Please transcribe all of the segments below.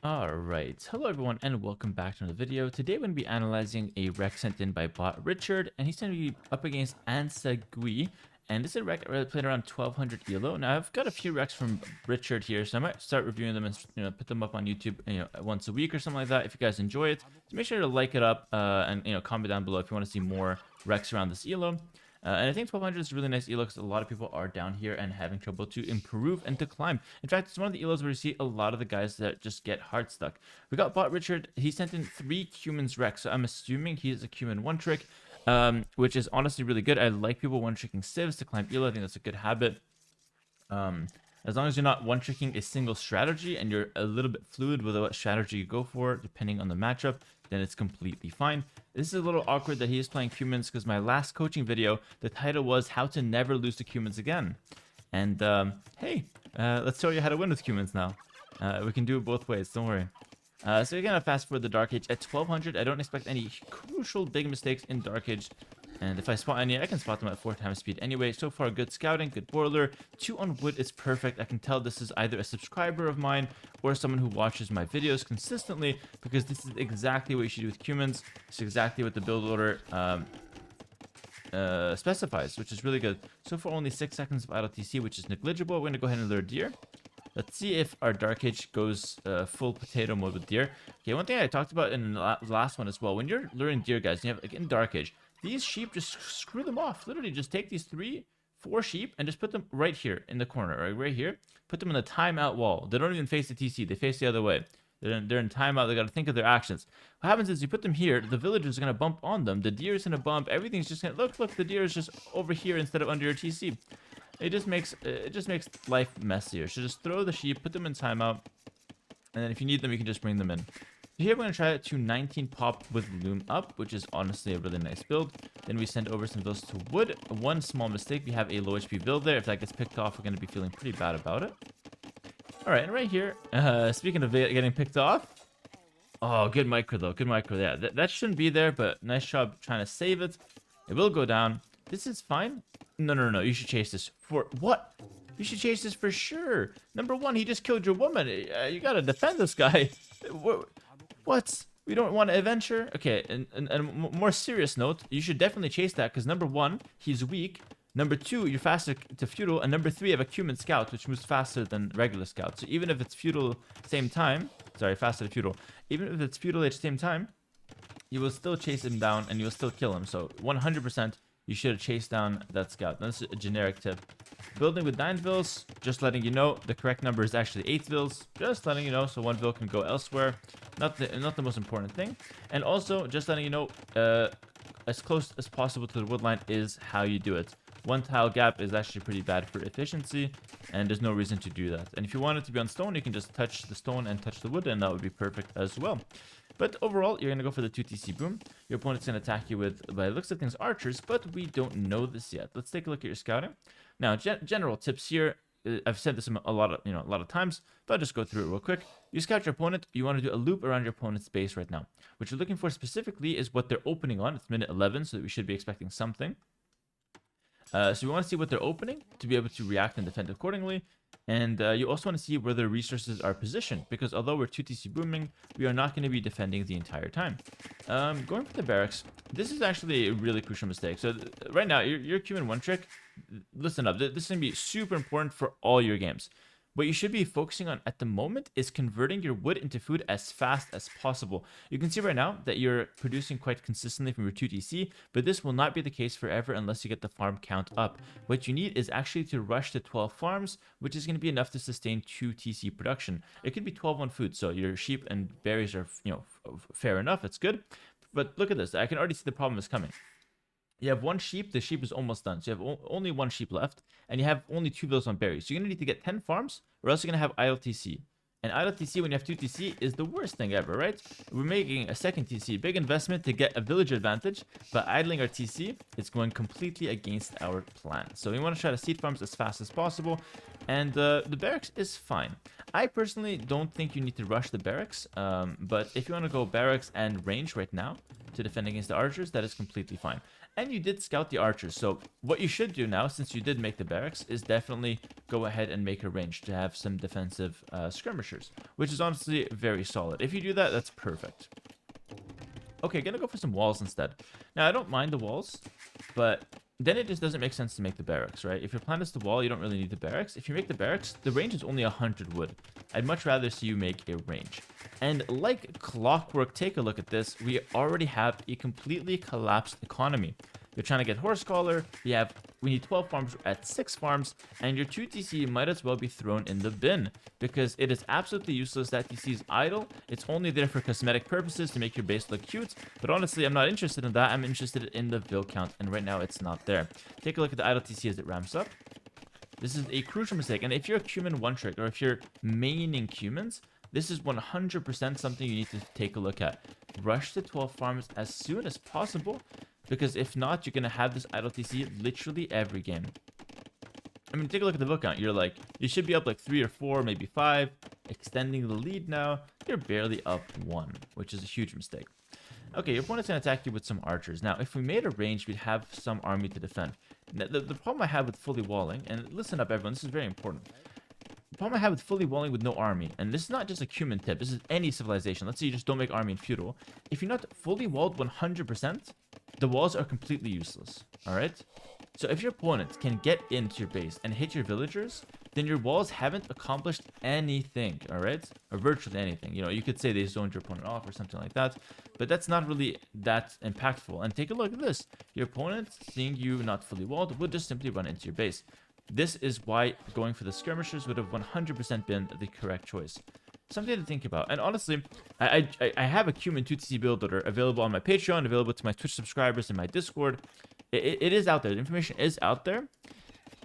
Alright, hello everyone and welcome back to another video. Today we're going to be analyzing a wreck sent in by bot Richard, and he's going to be up against Ansagui, and this is a wreck played around 1200 elo. Now I've got a few wrecks from Richard here, so I might start reviewing them and put them up on YouTube once a week or something like that if you guys enjoy it. So make sure to like it up and comment down below if you want to see more wrecks around this elo. And I think 1200 is a really nice elo because a lot of people are down here and having trouble to improve and to climb. In fact, it's one of the elos where you see a lot of the guys that just get hard stuck. We got bot Richard. He sent in 3 Cuman's Rex, so I'm assuming he's a Cuman one-trick, which is honestly really good. I like people one-tricking civs to climb elo. I think that's a good habit. As long as you're not one-tricking a single strategy and you're a little bit fluid with what strategy you go for, depending on the matchup, then it's completely fine. This is a little awkward that he is playing Cumans because my last coaching video, the title was How to Never Lose to Cumans Again. And hey, let's show you how to win with Cumans now. We can do it both ways, don't worry. So we're going to fast forward the Dark Age. At 1200, I don't expect any crucial big mistakes in Dark Age. And if I spot any, I can spot them at 4 times speed anyway. So far, good scouting, good boiler. 2 on wood is perfect. I can tell this is either a subscriber of mine or someone who watches my videos consistently, because this is exactly what you should do with Cumans. It's exactly what the build order specifies, which is really good. So far, only 6 seconds of idle TC, which is negligible. We're going to go ahead and lure deer. Let's see if our Dark Age goes full potato mode with deer. Okay, one thing I talked about in the last one as well, when you're luring deer, guys, you have like in Dark Age, these sheep, just screw them off. Literally, just take these 4 sheep and just put them right here in the corner, right here. Put them in the timeout wall. They don't even face the TC. They face the other way. They're in timeout. They got to think of their actions. What happens is you put them here, the villagers are going to bump on them. The deer is going to bump. Everything's just going to... Look, the deer is just over here instead of under your TC. It just makes life messier. So just throw the sheep, put them in timeout, and then if you need them, you can just bring them in. Here we're going to try it to 19 pop with loom up, which is honestly a really nice build. Then we send over some of those to wood. One small mistake, we have a low HP build there. If that gets picked off, we're going to be feeling pretty bad about it. Alright, and right here, speaking of getting picked off. Oh, good micro though, good micro. Yeah, that shouldn't be there, but nice job trying to save it. It will go down. This is fine. No, you should chase this. For what? You should chase this for sure. Number 1, he just killed your woman. You gotta defend this guy. What? We don't want to adventure? Okay, and a more serious note, you should definitely chase that, because number 1, he's weak. Number 2, you're faster to feudal. And number 3, you have a Cuman scout, which moves faster than regular scout. So even if it's feudal same time, sorry, faster to feudal. Even if it's feudal at the same time, you will still chase him down and you will still kill him. So 100%, you should have chased down that scout. That's a generic tip. Building with 9 vills, just letting you know, the correct number is actually 8 vills. Just letting you know, so 1 vill can go elsewhere. Not the most important thing. And also, just letting you know, as close as possible to the wood line is how you do it. 1 tile gap is actually pretty bad for efficiency, and there's no reason to do that. And if you want it to be on stone, you can just touch the stone and touch the wood, and that would be perfect as well. But overall, you're going to go for the 2 TC boom. Your opponent's going to attack you with, by the looks of things, archers, but we don't know this yet. Let's take a look at your scouting. Now, general tips here. I've said this a lot of times, but I'll just go through it real quick. You scout your opponent. You want to do a loop around your opponent's base right now. What you're looking for specifically is what they're opening on. It's minute 11, so we should be expecting something. So we want to see what they're opening to be able to react and defend accordingly. And you also want to see where their resources are positioned, because although we're 2 TC booming, we are not going to be defending the entire time. Going for the barracks, this is actually a really crucial mistake. So right now, your Cuman one trick, listen up, this is going to be super important for all your games. What you should be focusing on at the moment is converting your wood into food as fast as possible. You can see right now that you're producing quite consistently from your 2 TC, but this will not be the case forever unless you get the farm count up. What you need is actually to rush to 12 farms, which is going to be enough to sustain 2 TC production. It could be 12 on food, so your sheep and berries are, fair enough, it's good. But look at this, I can already see the problem is coming. You have 1 sheep, the sheep is almost done. So you have only 1 sheep left, and you have only 2 vills on berries. So you're going to need to get 10 farms, or else you're going to have idle TC. And idle TC, when you have 2 TC, is the worst thing ever, right? We're making a second TC, big investment to get a village advantage, but idling our TC is going completely against our plan. So we want to try to seed farms as fast as possible, and the barracks is fine. I personally don't think you need to rush the barracks, but if you want to go barracks and range right now to defend against the archers, that is completely fine. And you did scout the archers. So what you should do now, since you did make the barracks, is definitely go ahead and make a range to have some defensive skirmishers, which is honestly very solid. If you do that, that's perfect. Okay, gonna go for some walls instead. Now, I don't mind the walls, but then it just doesn't make sense to make the barracks, right? If your plan is the wall, you don't really need the barracks. If you make the barracks, the range is only 100 wood. I'd much rather see you make a range. And like clockwork, take a look at this. We already have a completely collapsed economy. You're trying to get horse collar. We need 12 farms at 6 farms, and your 2 TC might as well be thrown in the bin because it is absolutely useless. That TC is idle. It's only there for cosmetic purposes to make your base look cute. But honestly, I'm not interested in that. I'm interested in the build count, and right now it's not there. Take a look at the idle TC as it ramps up. This is a crucial mistake, and if you're a cumin one trick, or if you're maining cumins, this is 100% something you need to take a look at. Rush the 12 farms as soon as possible, because if not, you're going to have this idle TC literally every game. I mean, take a look at the build count. You're like, you should be up like 3 or 4, maybe 5. Extending the lead now, you're barely up 1, which is a huge mistake. Okay, your opponent's going to attack you with some archers. Now, if we made a range, we'd have some army to defend. Now, the problem I have with fully walling, and listen up everyone, this is very important. The problem I have with fully walling with no army, and this is not just a cumin tip, this is any civilization. Let's say you just don't make army in feudal. If you're not fully walled 100%, the walls are completely useless, alright? So if your opponent can get into your base and hit your villagers, then your walls haven't accomplished anything, alright? Or virtually anything. You know, you could say they zoned your opponent off or something like that, but that's not really that impactful. And take a look at this. Your opponent, seeing you not fully walled, would just simply run into your base. This is why going for the skirmishers would have 100% been the correct choice. Something to think about. And honestly, I have a cumin 2TC build builder available on my Patreon, available to my Twitch subscribers and my Discord. It is out there. The information is out there.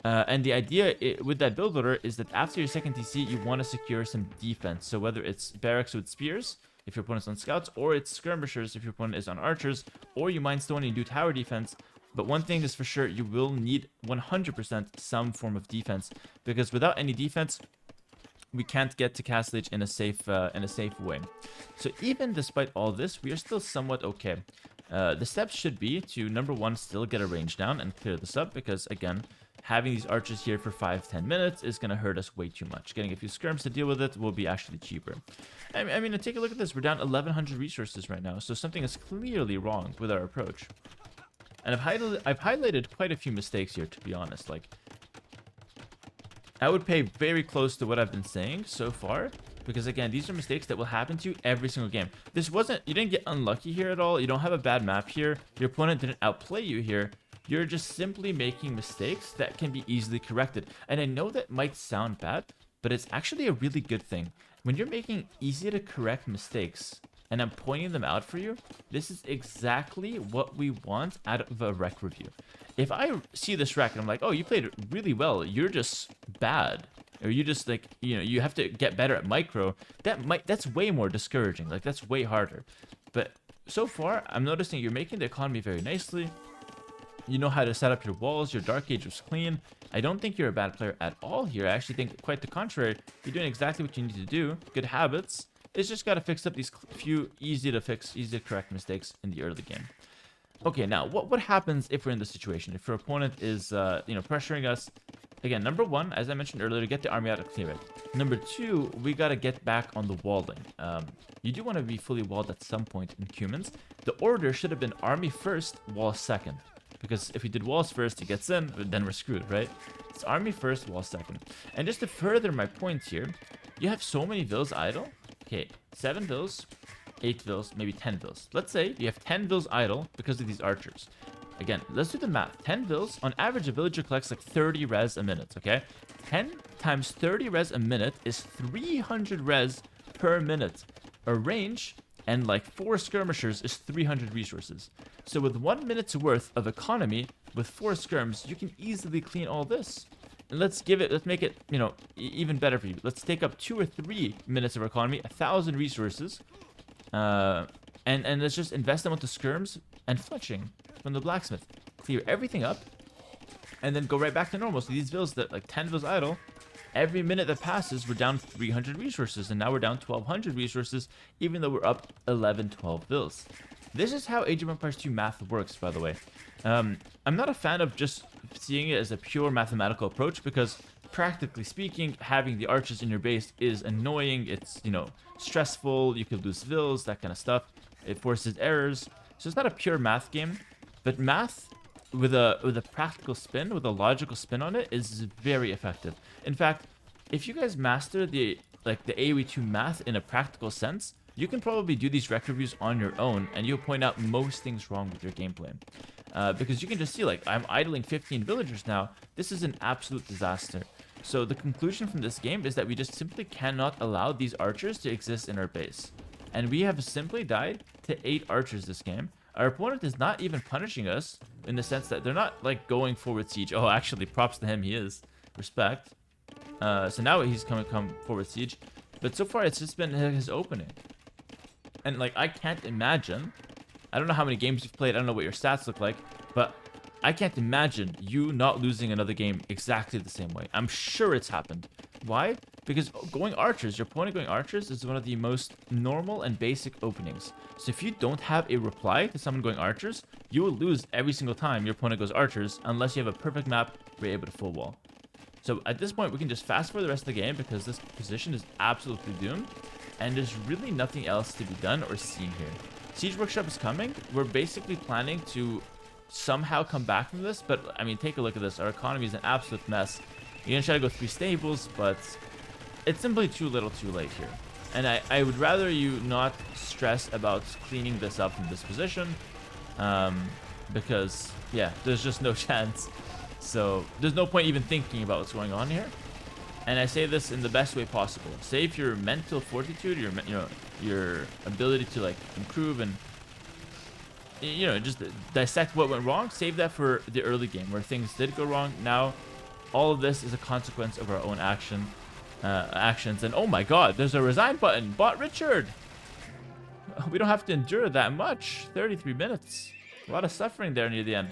And the idea with that build builder is that after your second TC, you want to secure some defense. So whether it's barracks with spears, if your opponent's on scouts, or it's skirmishers if your opponent is on archers, or you mine stone and do tower defense. But one thing is for sure, you will need 100% some form of defense, because without any defense, we can't get to Castle Age in a safe way. So even despite all this, we are still somewhat okay. The steps should be to, number 1, still get a range down and clear this up, because again, having these archers here for 5-10 minutes is going to hurt us way too much. Getting a few skirms to deal with it will be actually cheaper. I mean, take a look at this. We're down 1,100 resources right now, so something is clearly wrong with our approach. And I've highlighted quite a few mistakes here, to be honest. Like, I would pay very close to what I've been saying so far, because again, these are mistakes that will happen to you every single game. You didn't get unlucky here at all. You don't have a bad map here. Your opponent didn't outplay you here. You're just simply making mistakes that can be easily corrected. And I know that might sound bad, but it's actually a really good thing. When you're making easy to correct mistakes, and I'm pointing them out for you, this is exactly what we want out of a rec review. If I see this rec and I'm like, oh, you played really well, you're just bad, or you just like, you know, you have to get better at micro, that's way more discouraging. Like, that's way harder. But so far, I'm noticing you're making the economy very nicely. You know how to set up your walls, your Dark Age was clean. I don't think you're a bad player at all here. I actually think quite the contrary. You're doing exactly what you need to do. Good habits. It's just got to fix up these few easy to correct mistakes in the early game. Okay, now what happens if we're in this situation? If your opponent is pressuring us? Again, number 1, as I mentioned earlier, to get the army out and clear it. Number 2, we got to get back on the walling. You do want to be fully walled at some point in Cumins. The order should have been army first, walls second. Because if we did walls first, he gets in, then we're screwed, right? It's army first, walls second. And just to further my point here, you have so many vills idle. Okay, 7 vills, 8 vills, maybe 10 vills. Let's say you have 10 vills idle because of these archers. Again, let's do the math. 10 vills, on average, a villager collects like 30 res a minute, okay? 10 times 30 res a minute is 300 res per minute. A range and like 4 skirmishers is 300 resources. So with 1 minute's worth of economy, with 4 skirms, you can easily clean all this. And let's make it, you know, even better for you. Let's take up 2 or 3 minutes of economy, 1,000 resources, and let's just invest them into skirms and fletching from the blacksmith. Clear everything up, and then go right back to normal. So these vills that like 10 vills idle, every minute that passes, we're down 300 resources, and now we're down 1,200 resources, even though we're up 11, 12 vills. This is how Age of Empires 2 math works, by the way. I'm not a fan of just seeing it as a pure mathematical approach because, practically speaking, having the archers in your base is annoying. It's, you know, stressful. You could lose vills, that kind of stuff. It forces errors. So it's not a pure math game, but math with a practical spin, with a logical spin on it, is very effective. In fact, if you guys master the AoE2 math in a practical sense, you can probably do these rec reviews on your own, and you'll point out most things wrong with your gameplay. Because you can just see, like, I'm idling 15 villagers now. This is an absolute disaster. So the conclusion from this game is that we just simply cannot allow these archers to exist in our base. And we have simply died to 8 archers this game. Our opponent is not even punishing us in the sense that they're not, like, going forward siege. Oh, actually, props to him, he is. Respect. So now he's come forward siege. But so far, it's just been his opening. And, like, I can't imagine... I don't know how many games you've played. I don't know what your stats look like. But I can't imagine you not losing another game exactly the same way. I'm sure it's happened. Why? Because going archers, your opponent going archers is one of the most normal and basic openings. So if you don't have a reply to someone going archers, you will lose every single time your opponent goes archers unless you have a perfect map where you're able to full wall. So at this point, we can just fast forward the rest of the game because this position is absolutely doomed. And there's really nothing else to be done or seen here. Siege Workshop is coming. We're basically planning to somehow come back from this. But, I mean, take a look at this. Our economy is an absolute mess. You're going to try to go 3 stables, but it's simply too little too late here. And I would rather you not stress about cleaning this up from this position. Because, yeah, there's just no chance. So there's no point even thinking about what's going on here. And I say this in the best way possible. Save your mental fortitude, your ability to, like, improve and, you know, just dissect what went wrong. Save that for the early game where things did go wrong. Now, all of this is a consequence of our own actions. And oh my God, there's a resign button. Bot Richard. We don't have to endure that much. 33 minutes. A lot of suffering there near the end.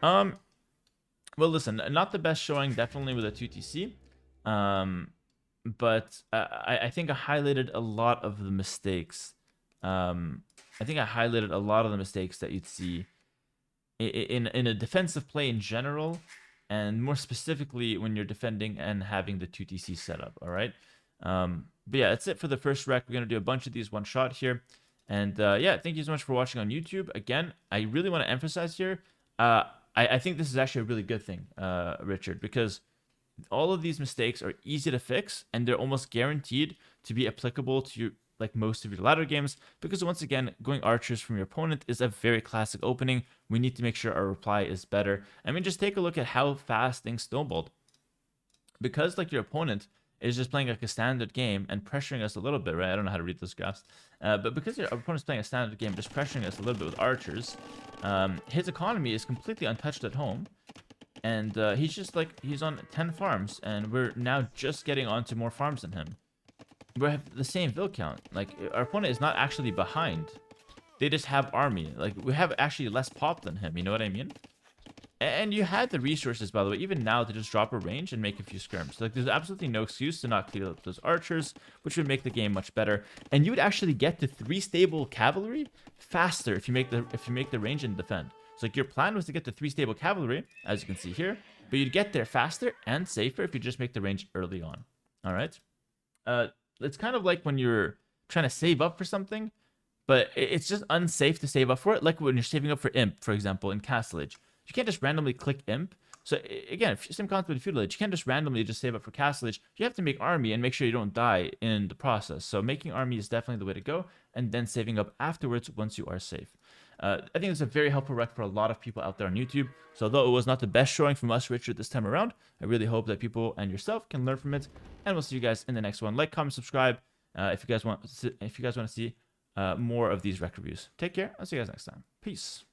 Well, listen, not the best showing, definitely with a 2TC. But I think I highlighted a lot of the mistakes. I think I highlighted a lot of the mistakes that you'd see in a defensive play in general, and more specifically when you're defending and having the 2TC setup, all right? But yeah, that's it for the first rec. We're going to do a bunch of these one shot here. And yeah, thank you so much for watching on YouTube. Again, I really want to emphasize here, I think this is actually a really good thing, Richard, because all of these mistakes are easy to fix, and they're almost guaranteed to be applicable to like most of your ladder games, because once again, going archers from your opponent is a very classic opening. We need to make sure our reply is better. I mean, just take a look at how fast things snowballed. Because like your opponent is just playing like a standard game and pressuring us a little bit, right? I don't know how to read those graphs. But because your opponent's playing a standard game, just pressuring us a little bit with archers, his economy is completely untouched at home. And he's just like, he's on 10 farms, and we're now just getting onto more farms than him. We have the same vill count. Like, our opponent is not actually behind. They just have army. Like, we have actually less pop than him, you know what I mean? And you had the resources, by the way, even now, to just drop a range and make a few scrims. Like, there's absolutely no excuse to not clear up those archers, which would make the game much better. And you would actually get to 3 stable cavalry faster if you make the range and defend. So like your plan was to get to 3 stable cavalry, as you can see here, but you'd get there faster and safer if you just make the range early on. All right. It's kind of like when you're trying to save up for something, but it's just unsafe to save up for it. Like when you're saving up for Imp, for example, in Castle Age. You can't just randomly click Imp. So again, same concept with Feudal Age. You can't just randomly just save up for Castle Age. You have to make army and make sure you don't die in the process. So making army is definitely the way to go, and then saving up afterwards once you are safe. I think it's a very helpful rec for a lot of people out there on YouTube. So although it was not the best showing from us, Richard, this time around, I really hope that people and yourself can learn from it. And we'll see you guys in the next one. Like, comment, subscribe if you guys want to see more of these rec reviews. Take care. I'll see you guys next time. Peace.